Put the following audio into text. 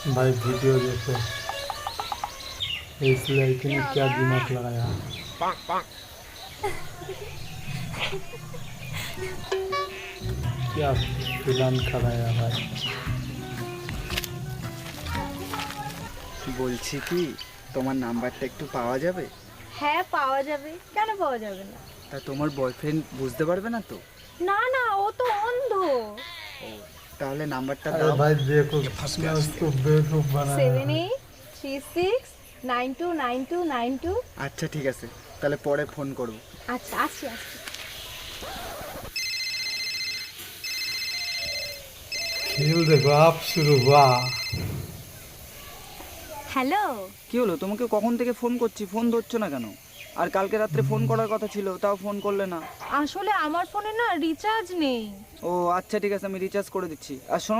भाई वीडियो देखो, इस लड़की ने क्या दिमाग लगाया। क्या प्लान कराया भाई। বলছি কি, তোমার নাম্বারটা একটু পাওয়া যাবে? হ্যাঁ পাওয়া যাবে, কেন পাওয়া যাবে না? তা তোমার বয়ফ্রেন্ড বুঝতে পারবে না তো? না না, ও তো অন্ধ। ও, তাহলে নাম্বারটা अरे দাও। भाई देखो कितना उसको बेवकूफ बनाया সেভেন है। Eight three six 929292। আচ্ছা ঠিক আছে, তাহলে পরে ফোন করব। আচ্ছা আসছি আসছি। खेल देखो आप शुरू हुआ। হ্যালো। কি হলো, তোমাকে কখন থেকে ফোন করছি, ফোন ধরছো না কেন? আর কালকে রাত্রে ফোন করার কথা ছিল, তাও ফোন করলে না। আসলে আমার ফোনে না রিচার্জ নেই। ও আচ্ছা ঠিক আছে, আমি রিচার্জ করে দিচ্ছি। আর শোনো